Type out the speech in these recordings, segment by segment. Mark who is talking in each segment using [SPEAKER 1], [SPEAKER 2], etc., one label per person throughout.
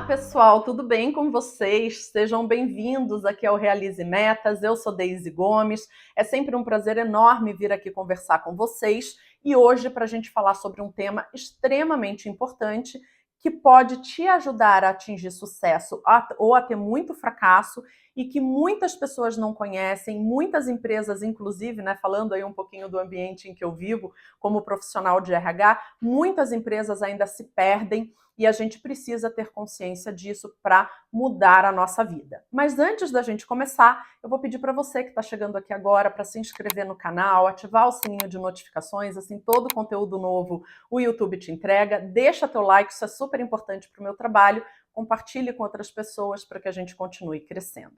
[SPEAKER 1] Pessoal, tudo bem com vocês? Sejam bem-vindos aqui ao Realize Metas. Eu sou Deise Gomes. É sempre um prazer enorme vir aqui conversar com vocês e hoje para a gente falar sobre um tema extremamente importante que pode te ajudar a atingir sucesso ou a ter muito fracasso e que muitas pessoas não conhecem, muitas empresas, inclusive, né, falando aí um pouquinho do ambiente em que eu vivo como profissional de RH, muitas empresas ainda se perdem e a gente precisa ter consciência disso para mudar a nossa vida. Mas antes da gente começar, eu vou pedir para você que está chegando aqui agora para se inscrever no canal, ativar o sininho de notificações, assim todo conteúdo novo o YouTube te entrega. Deixa teu like, isso é super importante para o meu trabalho. Compartilhe com outras pessoas para que a gente continue crescendo.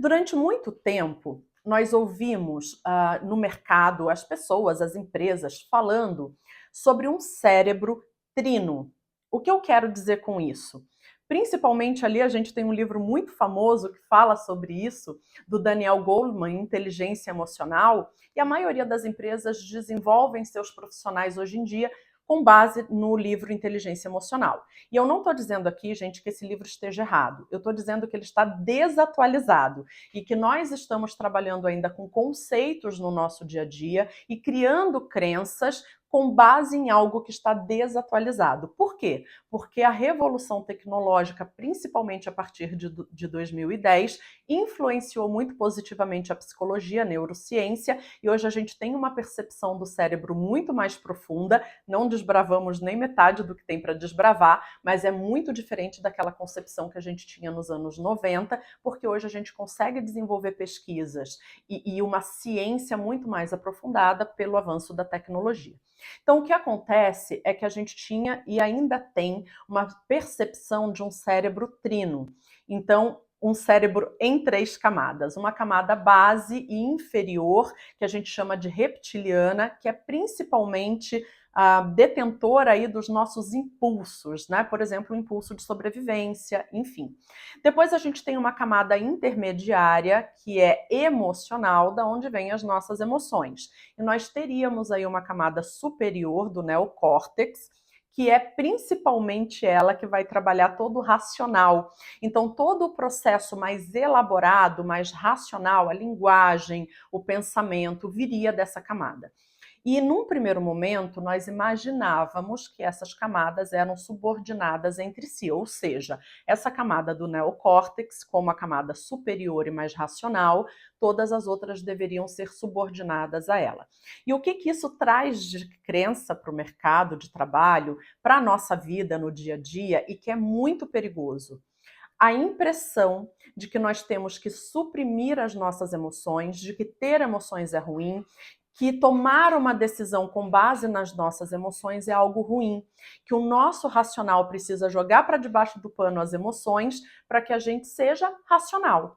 [SPEAKER 1] Durante muito tempo, nós ouvimos no mercado as pessoas, as empresas, falando sobre um cérebro trino. O que eu quero dizer com isso? Principalmente ali a gente tem um livro muito famoso que fala sobre isso, do Daniel Goleman, Inteligência Emocional, e a maioria das empresas desenvolvem seus profissionais hoje em dia com base no livro Inteligência Emocional. E eu não estou dizendo aqui, gente, que esse livro esteja errado. Eu estou dizendo que ele está desatualizado e que nós estamos trabalhando ainda com conceitos no nosso dia a dia e criando crenças com base em algo que está desatualizado. Por quê? Porque a revolução tecnológica, principalmente a partir de 2010, influenciou muito positivamente a psicologia, a neurociência, e hoje a gente tem uma percepção do cérebro muito mais profunda, não desbravamos nem metade do que tem para desbravar, mas é muito diferente daquela concepção que a gente tinha nos anos 90, porque hoje a gente consegue desenvolver pesquisas e uma ciência muito mais aprofundada pelo avanço da tecnologia. Então, o que acontece é que a gente tinha e ainda tem uma percepção de um cérebro trino. Então, um cérebro em 3 camadas. Uma camada base e inferior, que a gente chama de reptiliana, que é principalmente a detentora aí dos nossos impulsos, né? Por exemplo, o impulso de sobrevivência, enfim. Depois a gente tem uma camada intermediária, que é emocional, da onde vêm as nossas emoções. E nós teríamos aí uma camada superior do neocórtex, que é principalmente ela que vai trabalhar todo o racional. Então, todo o processo mais elaborado, mais racional, a linguagem, o pensamento, viria dessa camada. E num primeiro momento, nós imaginávamos que essas camadas eram subordinadas entre si, ou seja, essa camada do neocórtex, como a camada superior e mais racional, todas as outras deveriam ser subordinadas a ela. E o que isso traz de crença para o mercado de trabalho, para a nossa vida no dia a dia e que é muito perigoso? A impressão de que nós temos que suprimir as nossas emoções, de que ter emoções é ruim, que tomar uma decisão com base nas nossas emoções é algo ruim, que o nosso racional precisa jogar para debaixo do pano as emoções para que a gente seja racional.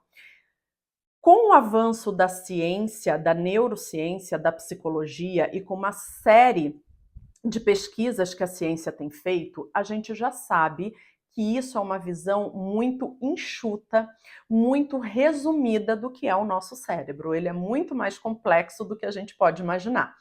[SPEAKER 1] Com o avanço da ciência, da neurociência, da psicologia e com uma série de pesquisas que a ciência tem feito, a gente já sabe que isso é uma visão muito enxuta, muito resumida do que é o nosso cérebro. Ele é muito mais complexo do que a gente pode imaginar.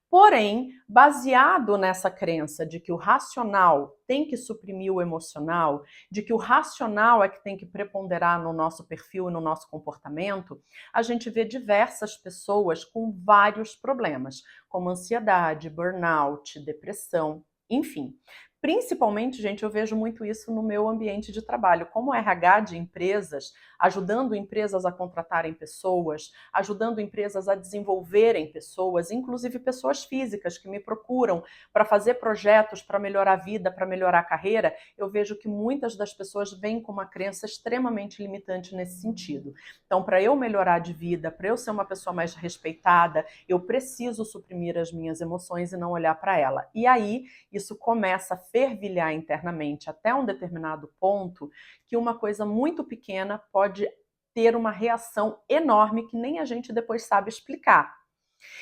[SPEAKER 1] Porém, baseado nessa crença de que o racional tem que suprimir o emocional, de que o racional é que tem que preponderar no nosso perfil e no nosso comportamento, a gente vê diversas pessoas com vários problemas, como ansiedade, burnout, depressão, enfim. Principalmente, gente, eu vejo muito isso no meu ambiente de trabalho, como RH de empresas, ajudando empresas a contratarem pessoas, ajudando empresas a desenvolverem pessoas, inclusive pessoas físicas que me procuram para fazer projetos para melhorar a vida, para melhorar a carreira. Eu vejo que muitas das pessoas vêm com uma crença extremamente limitante nesse sentido. Então, para eu melhorar de vida, para eu ser uma pessoa mais respeitada, eu preciso suprimir as minhas emoções e não olhar para ela. E aí, isso começa a fervilhar internamente até um determinado ponto que uma coisa muito pequena pode ter uma reação enorme que nem a gente depois sabe explicar.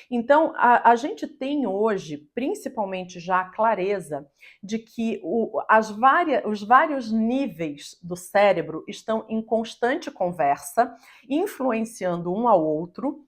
[SPEAKER 1] Então, a gente tem hoje, principalmente já a clareza de que os vários níveis do cérebro estão em constante conversa, influenciando um ao outro,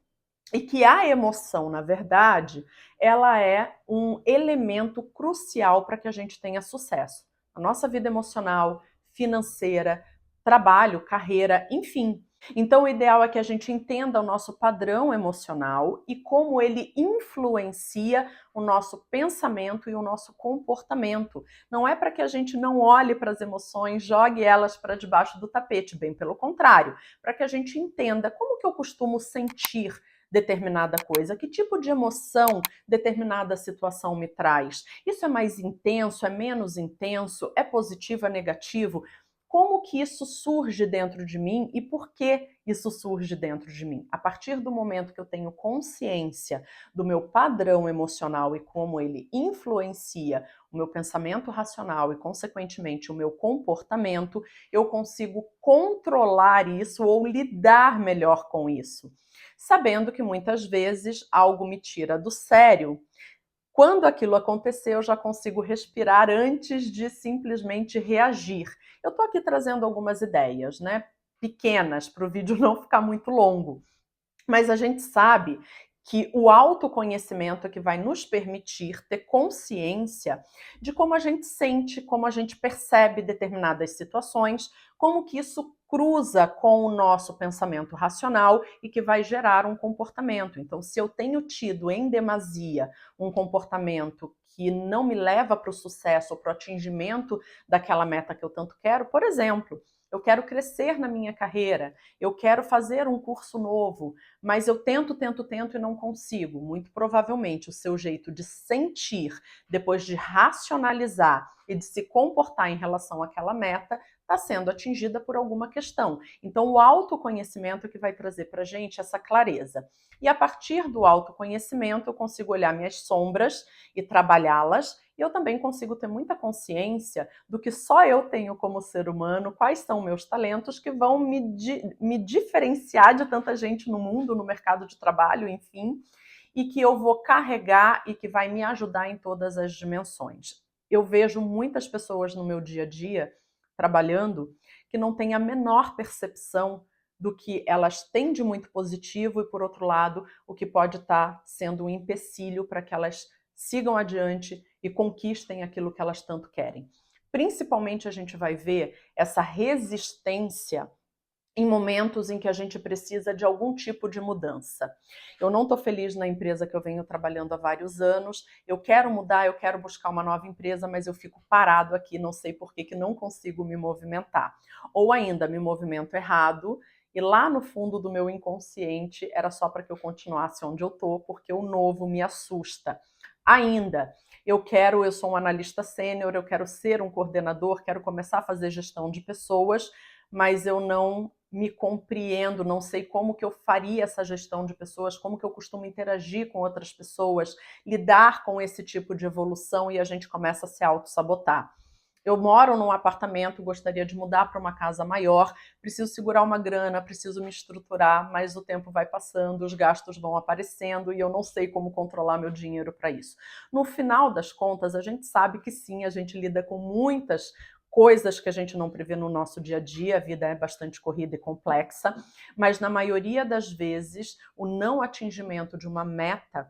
[SPEAKER 1] e que a emoção, na verdade, ela é um elemento crucial para que a gente tenha sucesso. A nossa vida emocional, financeira, trabalho, carreira, enfim. Então, o ideal é que a gente entenda o nosso padrão emocional e como ele influencia o nosso pensamento e o nosso comportamento. Não é para que a gente não olhe para as emoções, jogue elas para debaixo do tapete, bem pelo contrário, para que a gente entenda como que eu costumo sentir determinada coisa, que tipo de emoção determinada situação me traz. Isso é mais intenso, é menos intenso, é positivo, é negativo? Como que isso surge dentro de mim e por que isso surge dentro de mim? A partir do momento que eu tenho consciência do meu padrão emocional e como ele influencia o meu pensamento racional e, consequentemente, o meu comportamento, eu consigo controlar isso ou lidar melhor com isso. Sabendo que muitas vezes algo me tira do sério. Quando aquilo acontecer, eu já consigo respirar antes de simplesmente reagir. Eu estou aqui trazendo algumas ideias, né? Pequenas, para o vídeo não ficar muito longo. Mas a gente sabe que o autoconhecimento é que vai nos permitir ter consciência de como a gente sente, como a gente percebe determinadas situações, como que isso cruza com o nosso pensamento racional e que vai gerar um comportamento. Então, se eu tenho tido em demasia um comportamento que não me leva para o sucesso ou para o atingimento daquela meta que eu tanto quero, por exemplo, eu quero crescer na minha carreira, eu quero fazer um curso novo, mas eu tento e não consigo. Muito provavelmente o seu jeito de sentir, depois de racionalizar e de se comportar em relação àquela meta, está sendo atingida por alguma questão. Então, o autoconhecimento é que vai trazer para a gente essa clareza. E a partir do autoconhecimento, eu consigo olhar minhas sombras e trabalhá-las, e eu também consigo ter muita consciência do que só eu tenho como ser humano, quais são meus talentos que vão me diferenciar de tanta gente no mundo, no mercado de trabalho, enfim, e que eu vou carregar e que vai me ajudar em todas as dimensões. Eu vejo muitas pessoas no meu dia a dia trabalhando que não têm a menor percepção do que elas têm de muito positivo e, por outro lado, o que pode estar sendo um empecilho para que elas sigam adiante e conquistem aquilo que elas tanto querem. Principalmente a gente vai ver essa resistência em momentos em que a gente precisa de algum tipo de mudança. Eu não estou feliz na empresa que eu venho trabalhando há vários anos, eu quero mudar, eu quero buscar uma nova empresa, mas eu fico parado aqui, não sei por que não consigo me movimentar. Ou ainda, me movimento errado, e lá no fundo do meu inconsciente era só para que eu continuasse onde eu estou, porque o novo me assusta. Ainda, eu sou um analista sênior, eu quero ser um coordenador, quero começar a fazer gestão de pessoas, mas eu não me compreendo, não sei como que eu faria essa gestão de pessoas, como que eu costumo interagir com outras pessoas, lidar com esse tipo de evolução e a gente começa a se auto-sabotar. Eu moro num apartamento, gostaria de mudar para uma casa maior, preciso segurar uma grana, preciso me estruturar, mas o tempo vai passando, os gastos vão aparecendo e eu não sei como controlar meu dinheiro para isso. No final das contas, a gente sabe que sim, a gente lida com muitas coisas que a gente não prevê no nosso dia a dia, a vida é bastante corrida e complexa, mas na maioria das vezes, o não atingimento de uma meta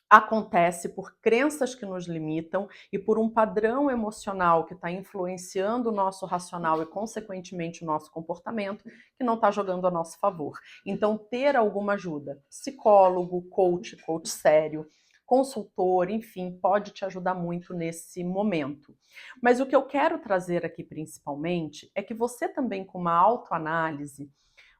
[SPEAKER 1] acontece por crenças que nos limitam e por um padrão emocional que está influenciando o nosso racional e, consequentemente, o nosso comportamento, que não está jogando a nosso favor. Então, ter alguma ajuda, psicólogo, coach sério, consultor, enfim, pode te ajudar muito nesse momento. Mas o que eu quero trazer aqui principalmente é que você também, com uma autoanálise,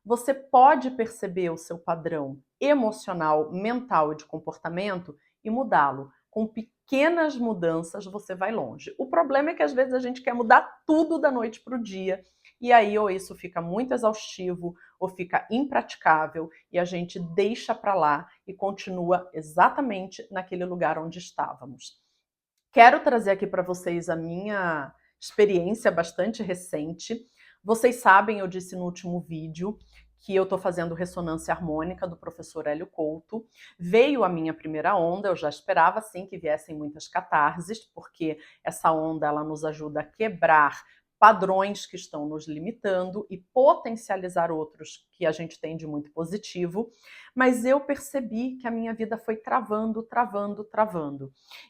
[SPEAKER 1] você pode perceber o seu padrão emocional, mental e de comportamento e mudá-lo. Com pequenas mudanças você vai longe. O problema é que às vezes a gente quer mudar tudo da noite para o dia e aí ou isso fica muito exaustivo ou fica impraticável e a gente deixa para lá e continua exatamente naquele lugar onde estávamos. Quero trazer aqui para vocês a minha experiência bastante recente. Vocês sabem, eu disse no último vídeo, que eu estou fazendo ressonância harmônica do professor Hélio Couto. Veio a minha primeira onda, eu já esperava sim que viessem muitas catarses, porque essa onda ela nos ajuda a quebrar padrões que estão nos limitando e potencializar outros que a gente tem de muito positivo, mas eu percebi que a minha vida foi travando.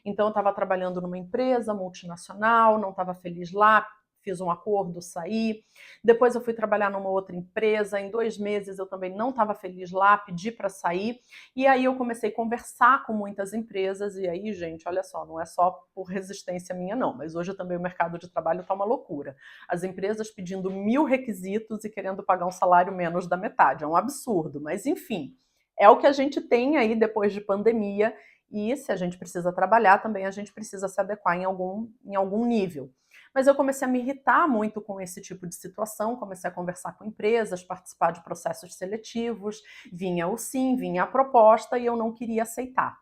[SPEAKER 1] Então eu estava trabalhando numa empresa multinacional, não estava feliz lá, fiz um acordo, saí. Depois eu fui trabalhar numa outra empresa, em 2 meses eu também não estava feliz lá, pedi para sair. E aí eu comecei a conversar com muitas empresas, e aí, gente, olha só, não é só por resistência minha não, mas hoje também o mercado de trabalho está uma loucura. As empresas pedindo 1000 requisitos e querendo pagar um salário menos da metade, é um absurdo, mas enfim, é o que a gente tem aí depois de pandemia, e se a gente precisa trabalhar, também a gente precisa se adequar em algum nível. Mas eu comecei a me irritar muito com esse tipo de situação, comecei a conversar com empresas, participar de processos seletivos, vinha o sim, vinha a proposta e eu não queria aceitar.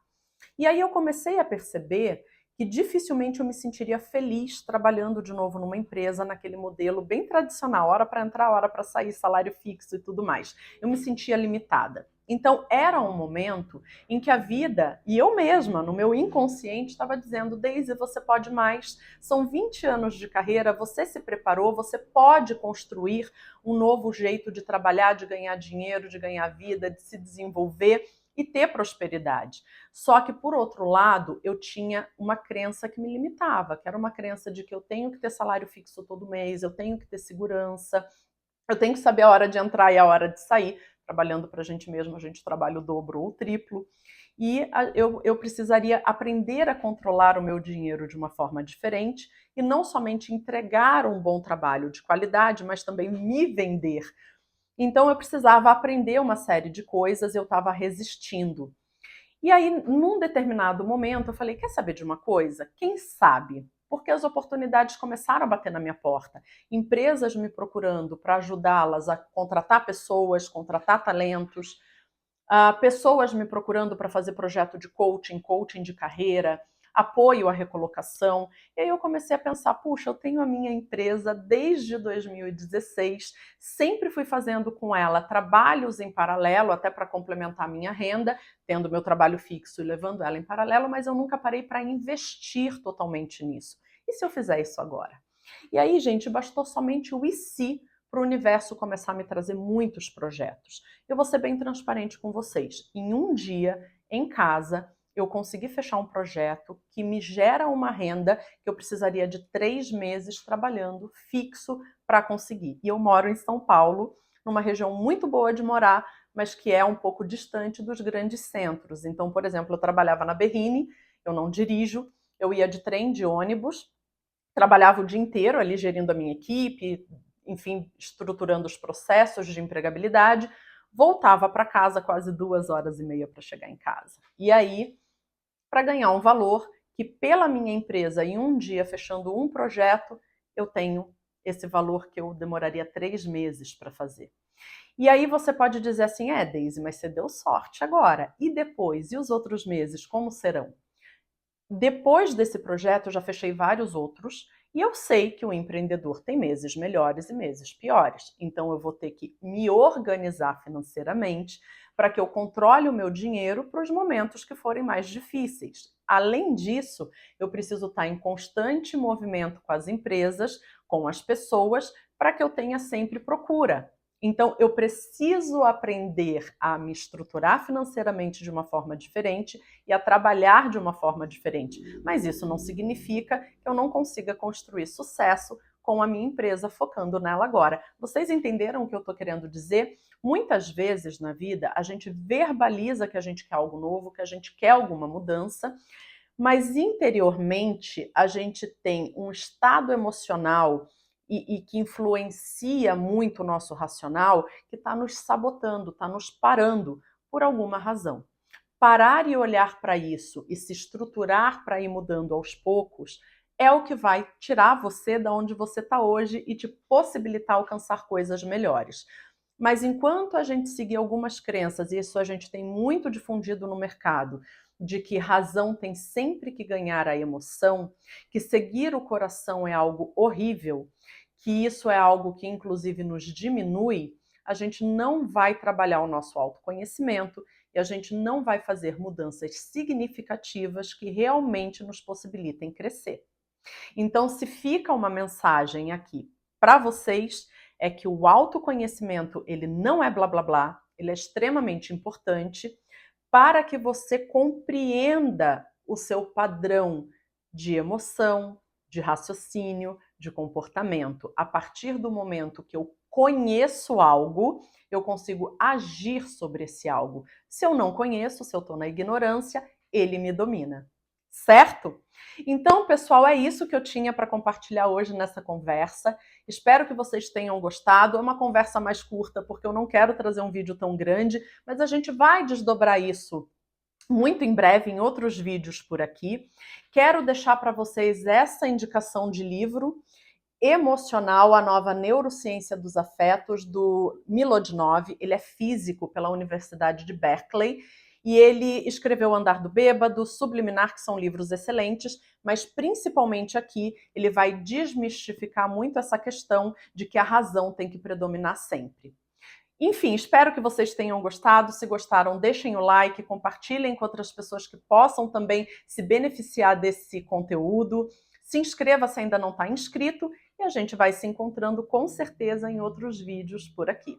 [SPEAKER 1] E aí eu comecei a perceber que dificilmente eu me sentiria feliz trabalhando de novo numa empresa naquele modelo bem tradicional, hora para entrar, hora para sair, salário fixo e tudo mais. Eu me sentia limitada. Então era um momento em que a vida, e eu mesma, no meu inconsciente, estava dizendo: Daisy, você pode mais, são 20 anos de carreira, você se preparou, você pode construir um novo jeito de trabalhar, de ganhar dinheiro, de ganhar vida, de se desenvolver e ter prosperidade. Só que, por outro lado, eu tinha uma crença que me limitava, que era uma crença de que eu tenho que ter salário fixo todo mês, eu tenho que ter segurança, eu tenho que saber a hora de entrar e a hora de sair. Trabalhando para a gente mesmo, a gente trabalha o dobro ou o triplo. E eu precisaria aprender a controlar o meu dinheiro de uma forma diferente e não somente entregar um bom trabalho de qualidade, mas também me vender. Então eu precisava aprender uma série de coisas, eu estava resistindo. E aí, num determinado momento, eu falei: quer saber de uma coisa? Quem sabe? Porque as oportunidades começaram a bater na minha porta. Empresas me procurando para ajudá-las a contratar pessoas, contratar talentos, pessoas me procurando para fazer projeto de coaching, coaching de carreira, apoio à recolocação. E aí eu comecei a pensar: puxa, eu tenho a minha empresa desde 2016, sempre fui fazendo com ela trabalhos em paralelo, até para complementar a minha renda, tendo meu trabalho fixo e levando ela em paralelo, mas eu nunca parei para investir totalmente nisso. E se eu fizer isso agora? E aí, gente, bastou somente o e se para o universo começar a me trazer muitos projetos. Eu vou ser bem transparente com vocês. Em um dia, em casa, eu consegui fechar um projeto que me gera uma renda que eu precisaria de 3 meses trabalhando fixo para conseguir. E eu moro em São Paulo, numa região muito boa de morar, mas que é um pouco distante dos grandes centros. Então, por exemplo, eu trabalhava na Berrini, eu não dirijo, eu ia de trem, de ônibus, trabalhava o dia inteiro ali gerindo a minha equipe, enfim, estruturando os processos de empregabilidade, voltava para casa quase 2 horas e meia para chegar em casa. E aí, para ganhar um valor que pela minha empresa, em um dia fechando um projeto, eu tenho esse valor que eu demoraria 3 meses para fazer. E aí você pode dizer assim: Daisy, mas você deu sorte agora. E depois? E os outros meses, como serão? Depois desse projeto, eu já fechei vários outros e eu sei que o empreendedor tem meses melhores e meses piores. Então, eu vou ter que me organizar financeiramente para que eu controle o meu dinheiro para os momentos que forem mais difíceis. Além disso, eu preciso estar em constante movimento com as empresas, com as pessoas, para que eu tenha sempre procura. Então, eu preciso aprender a me estruturar financeiramente de uma forma diferente e a trabalhar de uma forma diferente. Mas isso não significa que eu não consiga construir sucesso com a minha empresa focando nela agora. Vocês entenderam o que eu estou querendo dizer? Muitas vezes na vida a gente verbaliza que a gente quer algo novo, que a gente quer alguma mudança, mas interiormente a gente tem um estado emocional e que influencia muito o nosso racional, que está nos sabotando, está nos parando por alguma razão. Parar e olhar para isso e se estruturar para ir mudando aos poucos é o que vai tirar você da onde você está hoje e te possibilitar alcançar coisas melhores. Mas enquanto a gente seguir algumas crenças, e isso a gente tem muito difundido no mercado, de que razão tem sempre que ganhar a emoção, que seguir o coração é algo horrível, que isso é algo que inclusive nos diminui, a gente não vai trabalhar o nosso autoconhecimento e a gente não vai fazer mudanças significativas que realmente nos possibilitem crescer. Então, se fica uma mensagem aqui para vocês, é que o autoconhecimento, ele não é blá blá blá, ele é extremamente importante para que você compreenda o seu padrão de emoção, de raciocínio, de comportamento. A partir do momento que eu conheço algo, eu consigo agir sobre esse algo. Se eu não conheço, se eu estou na ignorância, ele me domina. Certo? Então, pessoal, é isso que eu tinha para compartilhar hoje nessa conversa. Espero que vocês tenham gostado. É uma conversa mais curta, porque eu não quero trazer um vídeo tão grande, mas a gente vai desdobrar isso muito em breve em outros vídeos por aqui. Quero deixar para vocês essa indicação de livro Emocional, a nova neurociência dos afetos, do Milodinov. Ele é físico pela Universidade de Berkeley e ele escreveu Andar do Bêbado, Subliminar, que são livros excelentes, mas principalmente aqui ele vai desmistificar muito essa questão de que a razão tem que predominar sempre. Enfim, espero que vocês tenham gostado. Se gostaram, deixem o like, compartilhem com outras pessoas que possam também se beneficiar desse conteúdo. Se inscreva se ainda não está inscrito e a gente vai se encontrando com certeza em outros vídeos por aqui.